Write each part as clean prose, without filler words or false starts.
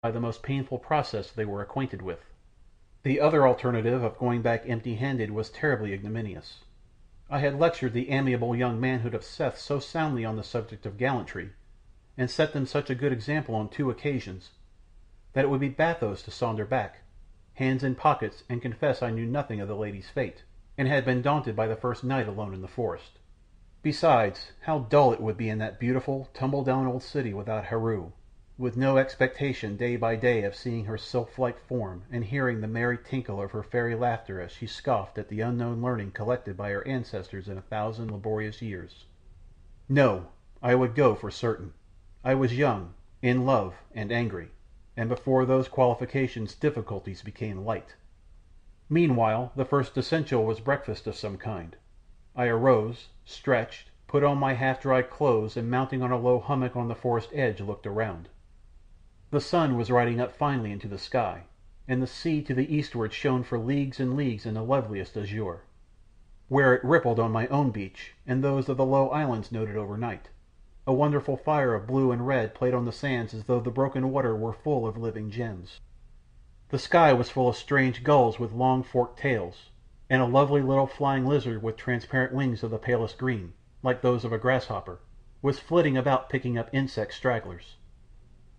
by the most painful process they were acquainted with. The other alternative of going back empty handed was terribly ignominious. I had lectured the amiable young manhood of Seth so soundly on the subject of gallantry, and set them such a good example on 2 occasions, that it would be bathos to saunter back, hands in pockets, and confess I knew nothing of the lady's fate, and had been daunted by the first night alone in the forest. Besides, how dull it would be in that beautiful, tumble down old city without Heru, with no expectation day by day of seeing her sylph-like form and hearing the merry tinkle of her fairy laughter as she scoffed at the unknown learning collected by her ancestors in 1,000 laborious years. No, I would go for certain. I was young, in love, and angry, and before those qualifications difficulties became light. Meanwhile the first essential was breakfast of some kind. I arose, stretched, put on my half-dried clothes, and mounting on a low hummock on the forest edge looked around. The sun was riding up finely into the sky, and the sea to the eastward shone for leagues and leagues in the loveliest azure, where it rippled on my own beach and those of the low islands noted overnight. A wonderful fire of blue and red played on the sands as though the broken water were full of living gems. The sky was full of strange gulls with long forked tails, and a lovely little flying lizard with transparent wings of the palest green, like those of a grasshopper, was flitting about picking up insect stragglers.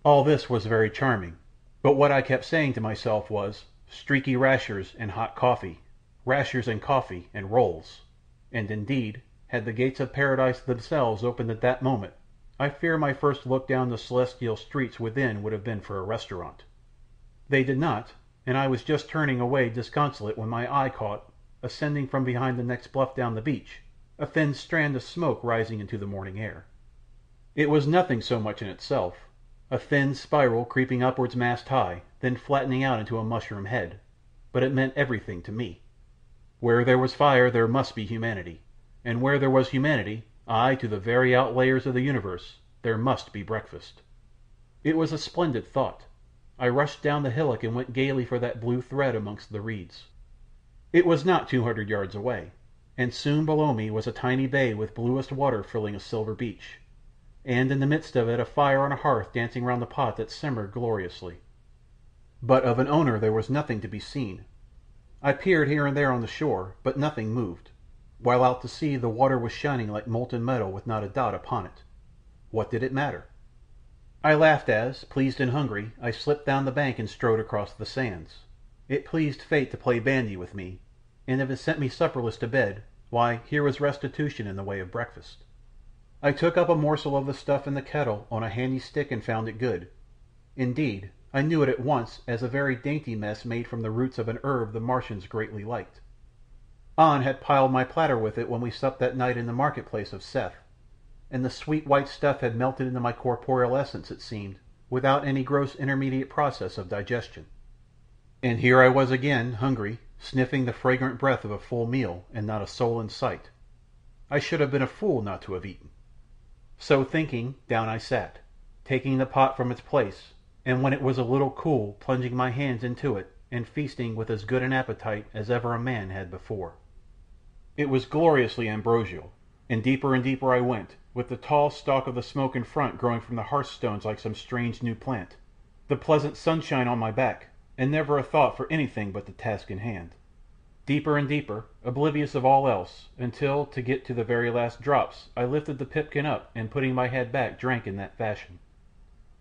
All this was very charming, but what I kept saying to myself was, streaky rashers and hot coffee, rashers and coffee and rolls, and indeed, had the gates of paradise themselves opened at that moment, I fear my first look down the celestial streets within would have been for a restaurant. They did not, and I was just turning away disconsolate when my eye caught, ascending from behind the next bluff down the beach, a thin strand of smoke rising into the morning air. It was nothing so much in itself, a thin spiral creeping upwards mast high, then flattening out into a mushroom head, but it meant everything to me. Where there was fire there must be humanity, and where there was humanity, ay, to the very outlayers of the universe, there must be breakfast. It was a splendid thought. I rushed down the hillock and went gaily for that blue thread amongst the reeds. It was not 200 yards away, and soon below me was a tiny bay with bluest water filling a silver beach, and in the midst of it a fire on a hearth dancing round a pot that simmered gloriously. But of an owner there was nothing to be seen. I peered here and there on the shore, but nothing moved, while out to sea the water was shining like molten metal with not a dot upon it. What did it matter? I laughed as, pleased and hungry, I slipped down the bank and strode across the sands. It pleased fate to play bandy with me, and if it sent me supperless to bed, why, here was restitution in the way of breakfast. I took up a morsel of the stuff in the kettle on a handy stick and found it good. Indeed, I knew it at once as a very dainty mess made from the roots of an herb the Martians greatly liked. An had piled my platter with it when we supped that night in the market-place of Seth, and the sweet white stuff had melted into my corporeal essence, it seemed, without any gross intermediate process of digestion. And here I was again, hungry, sniffing the fragrant breath of a full meal, and not a soul in sight. I should have been a fool not to have eaten. So thinking, down I sat, taking the pot from its place, and when it was a little cool, plunging my hands into it, and feasting with as good an appetite as ever a man had before. It was gloriously ambrosial, and deeper I went, with the tall stalk of the smoke in front growing from the hearthstones like some strange new plant, the pleasant sunshine on my back, and never a thought for anything but the task in hand. Deeper and deeper, oblivious of all else, until, to get to the very last drops, I lifted the pipkin up, and putting my head back, drank in that fashion.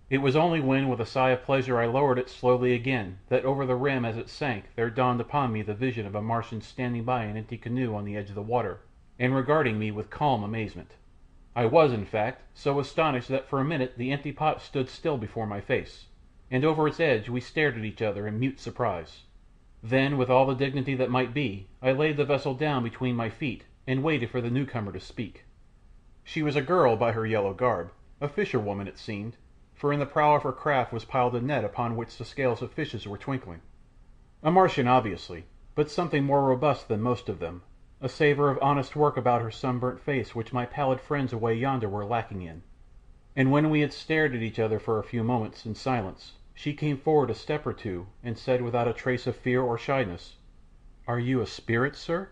It was only when with a sigh of pleasure I lowered it slowly again, that over the rim as it sank there dawned upon me the vision of a Martian standing by an empty canoe on the edge of the water, and regarding me with calm amazement. I was, in fact, so astonished that for a minute the empty pot stood still before my face, and over its edge we stared at each other in mute surprise. Then, with all the dignity that might be, I laid the vessel down between my feet, and waited for the newcomer to speak. She was a girl by her yellow garb, a fisherwoman it seemed, for in the prow of her craft was piled a net upon which the scales of fishes were twinkling. A Martian obviously, but something more robust than most of them, a savour of honest work about her sunburnt face which my pallid friends away yonder were lacking in. And when we had stared at each other for a few moments in silence, she came forward a step or two, and said without a trace of fear or shyness, "Are you a spirit, sir?"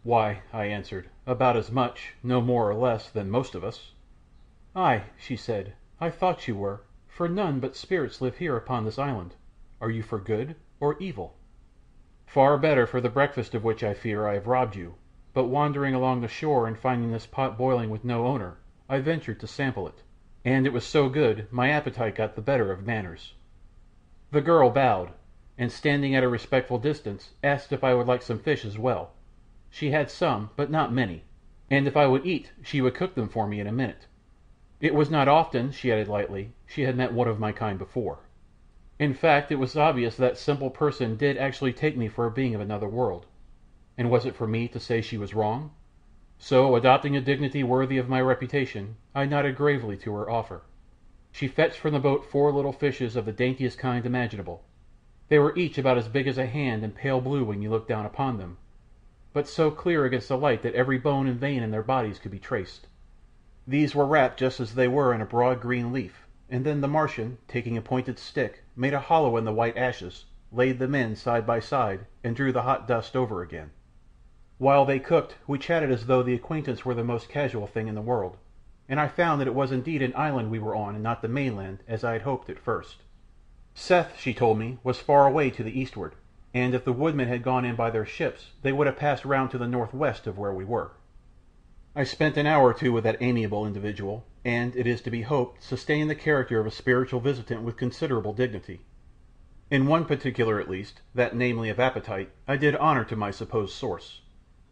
"Why," I answered, "about as much, no more or less, than most of us." "Ay," she said, "I thought you were, for none but spirits live here upon this island. Are you for good or evil?" "Far better for the breakfast of which I fear I have robbed you, but wandering along the shore and finding this pot boiling with no owner, I ventured to sample it, and it was so good my appetite got the better of manners." The girl bowed, and standing at a respectful distance asked if I would like some fish as well. She had some, but not many, and if I would eat she would cook them for me in a minute. It was not often, she added lightly, she had met one of my kind before. In fact, it was obvious that simple person did actually take me for a being of another world, and was it for me to say she was wrong? So, adopting a dignity worthy of my reputation, I nodded gravely to her offer. She fetched from the boat 4 little fishes of the daintiest kind imaginable. They were each about as big as a hand and pale blue when you looked down upon them, but so clear against the light that every bone and vein in their bodies could be traced. These were wrapped just as they were in a broad green leaf, and then the Martian, taking a pointed stick, made a hollow in the white ashes, laid them in side by side, and drew the hot dust over again. While they cooked we chatted as though the acquaintance were the most casual thing in the world, and I found that it was indeed an island we were on and not the mainland, as I had hoped at first. Seth, she told me, was far away to the eastward, and if the woodmen had gone in by their ships they would have passed round to the northwest of where we were. I spent an hour or two with that amiable individual, and, it is to be hoped, sustained the character of a spiritual visitant with considerable dignity. In one particular at least, that namely of appetite, I did honour to my supposed source,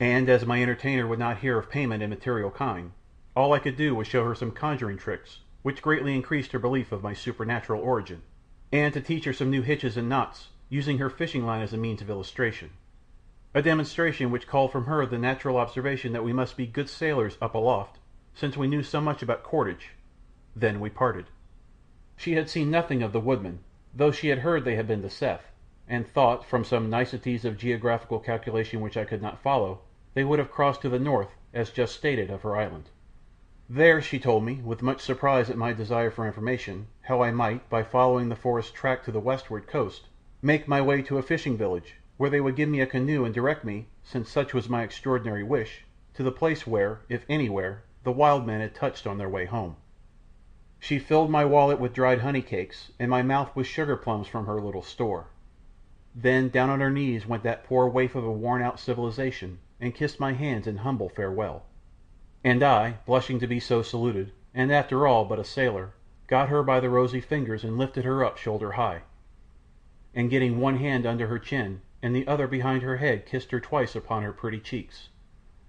and as my entertainer would not hear of payment in material kind, all I could do was show her some conjuring tricks, which greatly increased her belief of my supernatural origin, and to teach her some new hitches and knots, using her fishing line as a means of illustration, a demonstration which called from her the natural observation that we must be good sailors up aloft, since we knew so much about cordage. Then we parted. She had seen nothing of the woodmen, though she had heard they had been to Seth, and thought, from some niceties of geographical calculation which I could not follow, they would have crossed to the north, as just stated, of her island. There she told me, with much surprise at my desire for information, how I might, by following the forest track to the westward coast, make my way to a fishing village, where they would give me a canoe and direct me, since such was my extraordinary wish, to the place where, if anywhere, the wild men had touched on their way home. She filled my wallet with dried honey cakes, and my mouth with sugar plums from her little store. Then down on her knees went that poor waif of a worn-out civilization, and kissed my hands in humble farewell. And I, blushing to be so saluted, and after all but a sailor, got her by the rosy fingers and lifted her up shoulder high, and getting one hand under her chin, and the other behind her head, kissed her twice upon her pretty cheeks.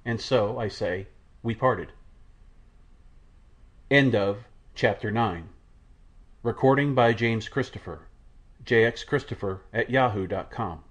And so, I say, we parted. End of Chapter 9. Recording by James Christopher. jxchristopher@yahoo.com